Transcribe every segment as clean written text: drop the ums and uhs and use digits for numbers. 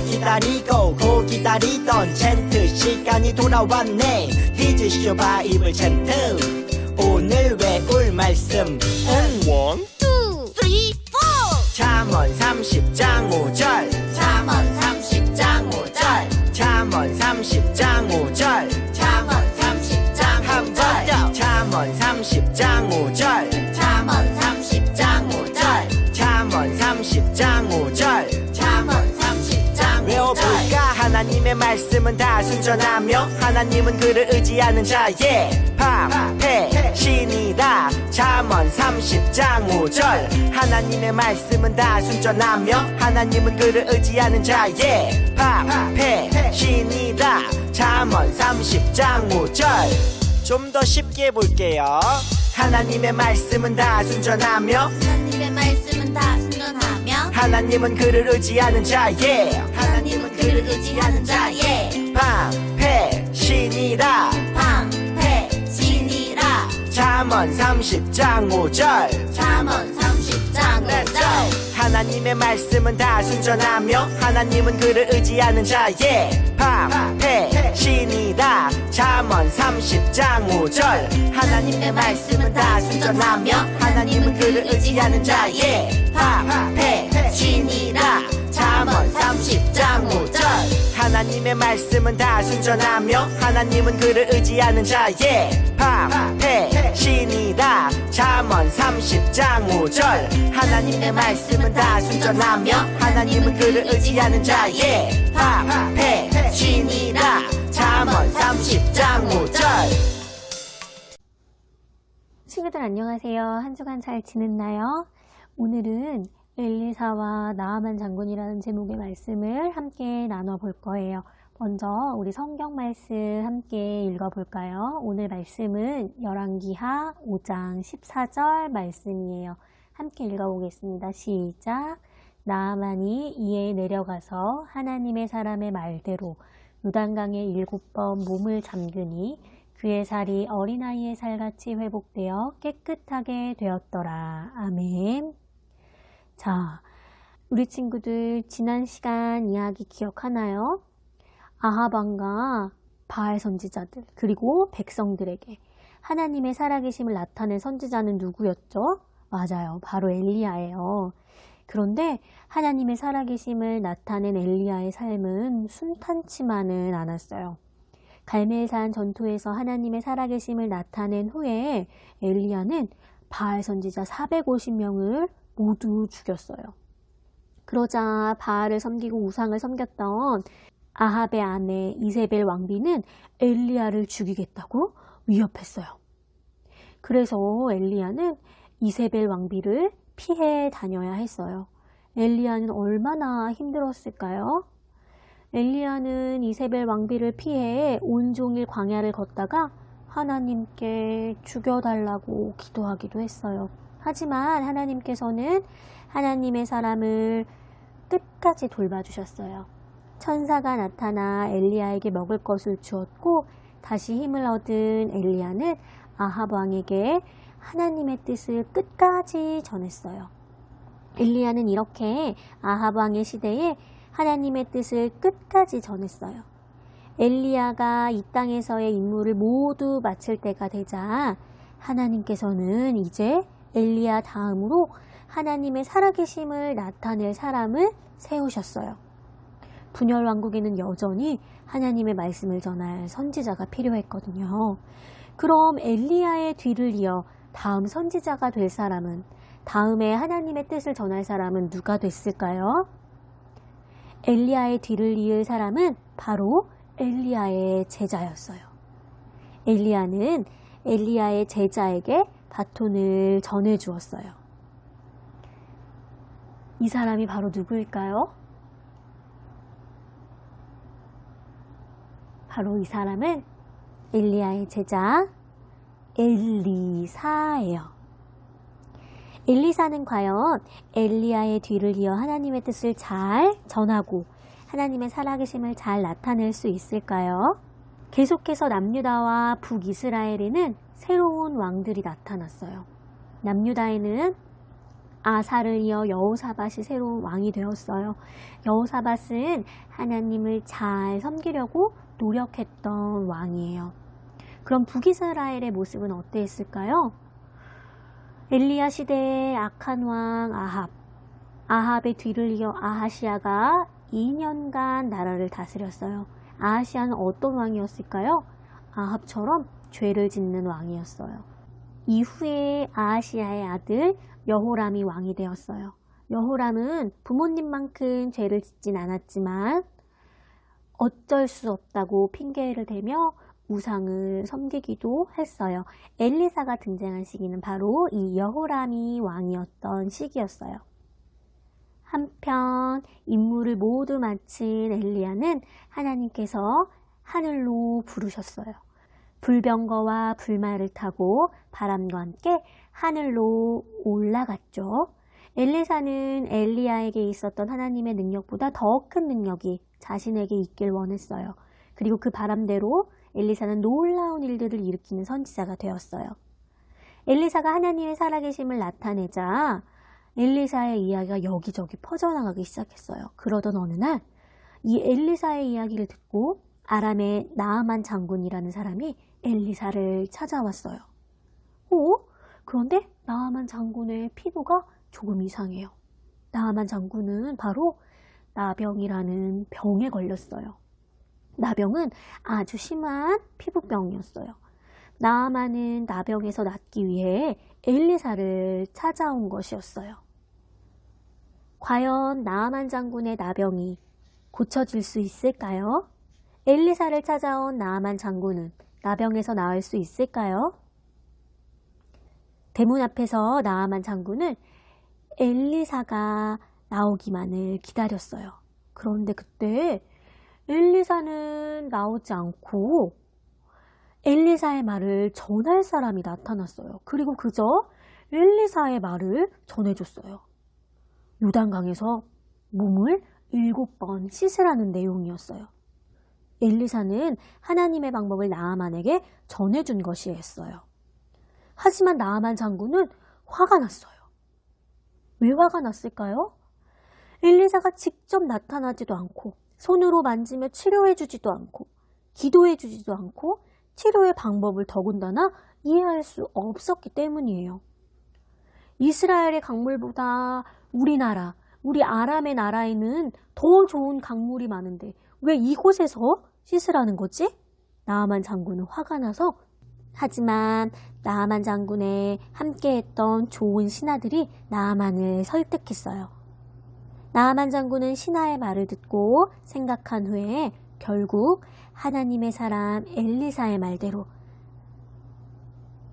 기다리고 고 기다리던 젠트 시간이 돌아왔네. 히즈쇼 바이블 젠트 오늘 외울 말씀은 1, 2, 3, 4 잠언 30장 5절 잠언 30장 5절 잠언 30장 5절 잠언 30장 5절 잠언 30장 5절 잠언 30장 5절 잠언 30장 5절 잠언 30장 외워볼까? 5절 하나님의 말씀은 다 순전하며 하나님은 그를 의지하는 자의 방패신이다. 잠언 30장 5절 하나님의 말씀은 다 순전하며 하나님은 그를 의지하는 자의 방패신이다. 잠언 30장 5절 좀 더 쉽게 볼게요. 하나님의 말씀은 다 순전하며 하나님의 말씀은 다 순전하며 하나님은 그를 의지하는 자의 하나님은 그를 의지하는 자의 방패신이라 방패신이라 잠언 30장 5절 잠언 30장 5절 하나님의 말씀은 다 순전하며 하나님은 그를 의지하는 자의 방패신이다. 잠언 30장 5절 하나님의 말씀은 다 순전하며 하나님은 그를 의지하는 자의 방패신이라. 잠언 30장 5절 하나님의 말씀은 다 순전하며 하나님은 그를 의지하는 자의 방패신이다. 잠언 30장 5절 하나님의 말씀은 다 순전하며 하나님은 그를 의지하는 자의 방패신이다. 잠언 30장 5절 친구들 안녕하세요. 한 주간 잘 지냈나요? 오늘은 엘리사와 나아만 장군이라는 제목의 말씀을 함께 나눠볼 거예요. 먼저 우리 성경 말씀 함께 읽어볼까요? 오늘 말씀은 열왕기하 5장 14절 말씀이에요. 함께 읽어보겠습니다. 시작! 나아만이 이에 내려가서 하나님의 사람의 말대로 요단강에 7번 몸을 잠그니 그의 살이 어린아이의 살같이 회복되어 깨끗하게 되었더라. 아멘. 자, 우리 친구들 지난 시간 이야기 기억하나요? 아합 왕과 바알 선지자들 그리고 백성들에게 하나님의 살아계심을 나타낸 선지자는 누구였죠? 맞아요. 바로 엘리야예요. 그런데 하나님의 살아계심을 나타낸 엘리야의 삶은 순탄치만은 않았어요. 갈멜산 전투에서 하나님의 살아계심을 나타낸 후에 엘리야는 바알 선지자 450명을 모두 죽였어요. 그러자 바알을 섬기고 우상을 섬겼던 아합의 아내 이세벨 왕비는 엘리야를 죽이겠다고 위협했어요. 그래서 엘리야는 이세벨 왕비를 피해 다녀야 했어요. 엘리야는 얼마나 힘들었을까요? 엘리야는 이세벨 왕비를 피해 온종일 광야를 걷다가 하나님께 죽여달라고 기도하기도 했어요. 하지만 하나님께서는 하나님의 사람을 끝까지 돌봐주셨어요. 천사가 나타나 엘리야에게 먹을 것을 주었고 다시 힘을 얻은 엘리야는 아합 왕에게 하나님의 뜻을 끝까지 전했어요. 엘리야는 이렇게 아합 왕의 시대에 하나님의 뜻을 끝까지 전했어요. 엘리야가 이 땅에서의 임무를 모두 마칠 때가 되자 하나님께서는 이제 엘리야 다음으로 하나님의 살아계심을 나타낼 사람을 세우셨어요. 분열 왕국에는 여전히 하나님의 말씀을 전할 선지자가 필요했거든요. 그럼 엘리야의 뒤를 이어 다음 선지자가 될 사람은, 다음에 하나님의 뜻을 전할 사람은 누가 됐을까요? 엘리야의 뒤를 이을 사람은 바로 엘리야의 제자였어요. 엘리야는 엘리야의 제자에게 바톤을 전해주었어요. 이 사람이 바로 누구일까요? 바로 이 사람은 엘리야의 제자 엘리사예요. 엘리사는 과연 엘리야의 뒤를 이어 하나님의 뜻을 잘 전하고 하나님의 살아계심을 잘 나타낼 수 있을까요? 계속해서 남유다와 북이스라엘에는 새로운 왕들이 나타났어요. 남유다에는 아사를 이어 여호사밧이 새로운 왕이 되었어요. 여호사밧은 하나님을 잘 섬기려고 노력했던 왕이에요. 그럼 북이스라엘의 모습은 어땠을까요? 엘리야 시대의 악한 왕 아합의 뒤를 이어 아하시아가 2년간 나라를 다스렸어요. 아하시아는 어떤 왕이었을까요? 아합처럼 죄를 짓는 왕이었어요. 이후에 아하시아의 아들 여호람이 왕이 되었어요. 여호람은 부모님만큼 죄를 짓진 않았지만 어쩔 수 없다고 핑계를 대며 우상을 섬기기도 했어요. 엘리사가 등장한 시기는 바로 이 여호람이 왕이었던 시기였어요. 한편 임무를 모두 마친 엘리야는 하나님께서 하늘로 부르셨어요. 불병거와 불말을 타고 바람과 함께 하늘로 올라갔죠. 엘리사는 엘리야에게 있었던 하나님의 능력보다 더 큰 능력이 자신에게 있길 원했어요. 그리고 그 바람대로 엘리사는 놀라운 일들을 일으키는 선지자가 되었어요. 엘리사가 하나님의 살아계심을 나타내자 엘리사의 이야기가 여기저기 퍼져나가기 시작했어요. 그러던 어느 날 이 엘리사의 이야기를 듣고 아람의 나아만 장군이라는 사람이 엘리사를 찾아왔어요. 그런데 나아만 장군의 피부가 조금 이상해요. 나아만 장군은 바로 나병이라는 병에 걸렸어요. 나병은 아주 심한 피부병이었어요. 나아만은 나병에서 낫기 위해 엘리사를 찾아온 것이었어요. 과연 나아만 장군의 나병이 고쳐질 수 있을까요? 엘리사를 찾아온 나아만 장군은 나병에서 나을 수 있을까요? 대문 앞에서 나아만 장군은 엘리사가 나오기만을 기다렸어요. 그런데 그때 엘리사는 나오지 않고 엘리사의 말을 전할 사람이 나타났어요. 그리고 그저 엘리사의 말을 전해줬어요. 요단강에서 몸을 7번 씻으라는 내용이었어요. 엘리사는 하나님의 방법을 나아만에게 전해준 것이었어요. 하지만 나아만 장군은 화가 났어요. 왜 화가 났을까요? 엘리사가 직접 나타나지도 않고 손으로 만지며 치료해주지도 않고 기도해주지도 않고 치료의 방법을 더군다나 이해할 수 없었기 때문이에요. 이스라엘의 강물보다 우리 아람의 나라에는 더 좋은 강물이 많은데 왜 이곳에서 씻으라는 거지? 나아만 장군은 화가 나서 하지만 나아만 장군에 함께했던 좋은 신하들이 나아만을 설득했어요. 나아만 장군은 신하의 말을 듣고 생각한 후에 결국 하나님의 사람 엘리사의 말대로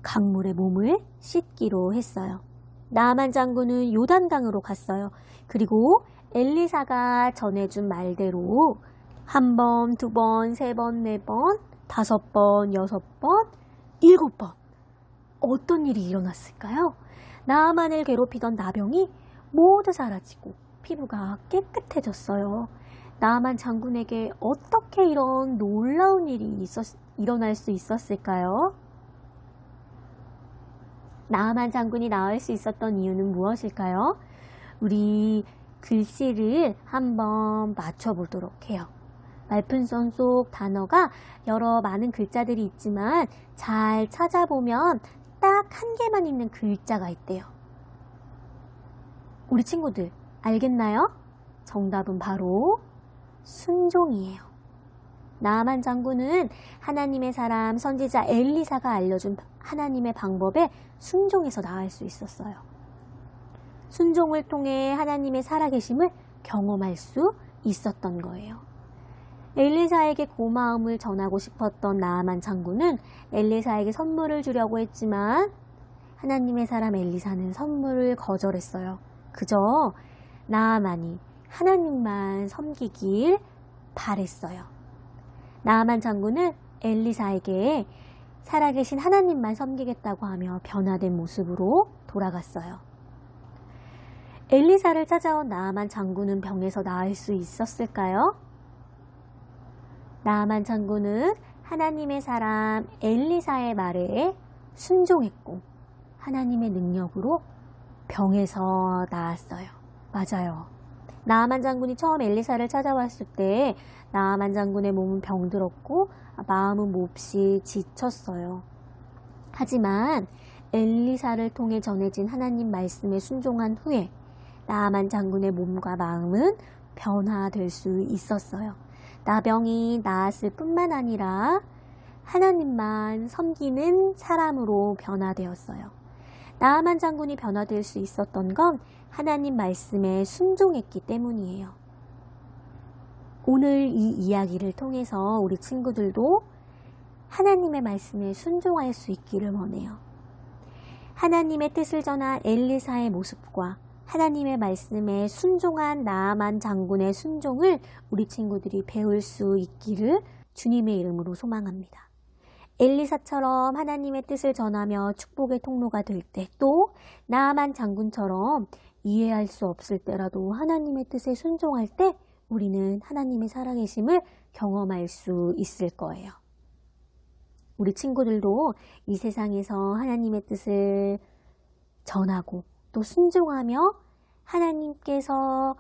강물에 몸을 씻기로 했어요. 나아만 장군은 요단강으로 갔어요. 그리고 엘리사가 전해준 말대로 1번, 2번, 3번, 4번, 5번, 6번, 7번 어떤 일이 일어났을까요? 나아만을 괴롭히던 나병이 모두 사라지고 피부가 깨끗해졌어요. 나아만 장군에게 어떻게 이런 놀라운 일이 일어날 수 있었을까요? 나아만 장군이 나을 수 있었던 이유는 무엇일까요? 우리 글씨를 한번 맞춰보도록 해요. 말풍선 속 단어가 여러 많은 글자들이 있지만 잘 찾아보면 딱 한 개만 있는 글자가 있대요. 우리 친구들 알겠나요? 정답은 바로 순종이에요. 나아만 장군은 하나님의 사람 선지자 엘리사가 알려준 하나님의 방법에 순종해서 나아갈 수 있었어요. 순종을 통해 하나님의 살아계심을 경험할 수 있었던 거예요. 엘리사에게 고마움을 전하고 싶었던 나아만 장군은 엘리사에게 선물을 주려고 했지만 하나님의 사람 엘리사는 선물을 거절했어요. 그저 나아만이 하나님만 섬기길 바랬어요. 나아만 장군은 엘리사에게 살아계신 하나님만 섬기겠다고 하며 변화된 모습으로 돌아갔어요. 엘리사를 찾아온 나아만 장군은 병에서 나을 수 있었을까요? 나아만 장군은 하나님의 사람 엘리사의 말에 순종했고 하나님의 능력으로 병에서 나았어요. 맞아요. 나아만 장군이 처음 엘리사를 찾아왔을 때 나아만 장군의 몸은 병들었고 마음은 몹시 지쳤어요. 하지만 엘리사를 통해 전해진 하나님 말씀에 순종한 후에 나아만 장군의 몸과 마음은 변화될 수 있었어요. 나병이 나았을 뿐만 아니라 하나님만 섬기는 사람으로 변화되었어요. 나아만 장군이 변화될 수 있었던 건 하나님 말씀에 순종했기 때문이에요. 오늘 이 이야기를 통해서 우리 친구들도 하나님의 말씀에 순종할 수 있기를 원해요. 하나님의 뜻을 전한 엘리사의 모습과 하나님의 말씀에 순종한 나아만 장군의 순종을 우리 친구들이 배울 수 있기를 주님의 이름으로 소망합니다. 엘리사처럼 하나님의 뜻을 전하며 축복의 통로가 될 때, 또 나아만 장군처럼 이해할 수 없을 때라도 하나님의 뜻에 순종할 때 우리는 하나님의 살아계심을 경험할 수 있을 거예요. 우리 친구들도 이 세상에서 하나님의 뜻을 전하고 또 순종하며 하나님께서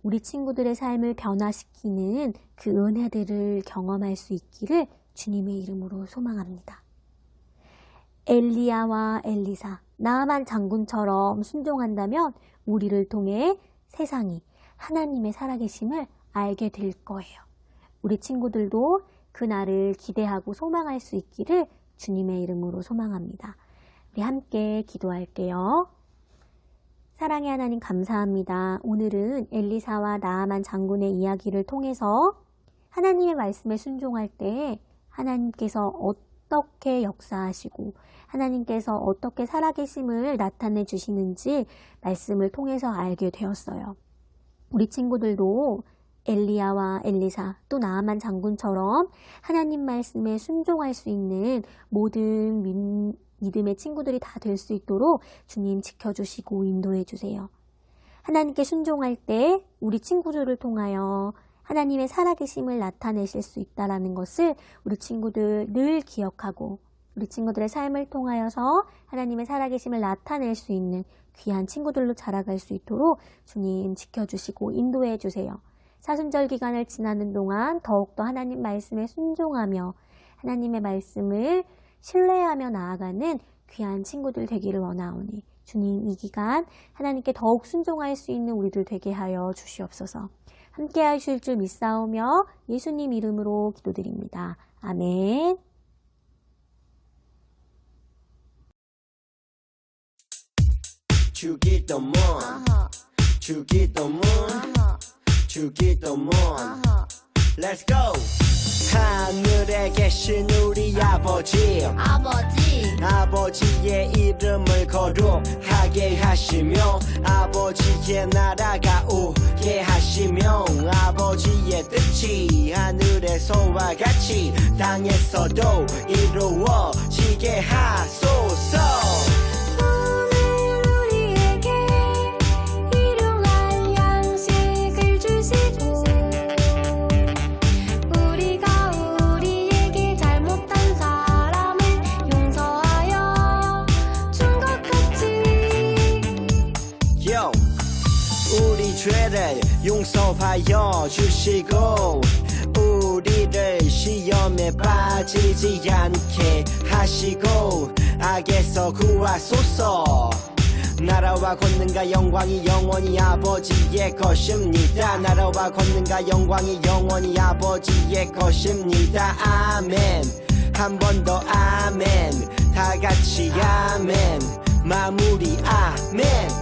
우리 친구들의 삶을 변화시키는 그 은혜들을 경험할 수 있기를 주님의 이름으로 소망합니다. 엘리야와 엘리사, 나아만 장군처럼 순종한다면 우리를 통해 세상이 하나님의 살아계심을 알게 될 거예요. 우리 친구들도 그날을 기대하고 소망할 수 있기를 주님의 이름으로 소망합니다. 우리 함께 기도할게요. 사랑의 하나님 감사합니다. 오늘은 엘리사와 나아만 장군의 이야기를 통해서 하나님의 말씀에 순종할 때 하나님께서 어떻게 역사하시고 하나님께서 어떻게 살아계심을 나타내 주시는지 말씀을 통해서 알게 되었어요. 우리 친구들도 엘리야와 엘리사 또 나아만 장군처럼 하나님 말씀에 순종할 수 있는 모든 믿음의 친구들이 다 될 수 있도록 주님 지켜주시고 인도해 주세요. 하나님께 순종할 때 우리 친구들을 통하여 하나님의 살아계심을 나타내실 수 있다는 것을 우리 친구들 늘 기억하고 우리 친구들의 삶을 통하여서 하나님의 살아계심을 나타낼 수 있는 귀한 친구들로 자라갈 수 있도록 주님 지켜주시고 인도해 주세요. 사순절 기간을 지나는 동안 더욱더 하나님 말씀에 순종하며 하나님의 말씀을 신뢰하며 나아가는 귀한 친구들 되기를 원하오니 주님 이 기간 하나님께 더욱 순종할 수 있는 우리들 되게 하여 주시옵소서. 함께 하실 줄 믿사오며 예수님 이름으로 기도드립니다. 아멘. 주기도문 주기도문 주기도문 Let's go. 하늘에 계신 우리 아버지 아버지의 이름을 거룩하게 하시며 아버지의 나라가 오게 하시며 아버지의 뜻이 하늘에서와 같이 땅에서도 이루어지게 하소서. 우리 죄를 용서하여 주시고 우리를 시험에 빠지지 않게 하시고 악에서 구하소서. 나라와 권능과 영광이 영원히 아버지의 것입니다. 나라와 권능과 영광이 영원히 아버지의 것입니다. 아멘. 한 번 더 아멘. 다 같이 아멘. 마무리 아멘.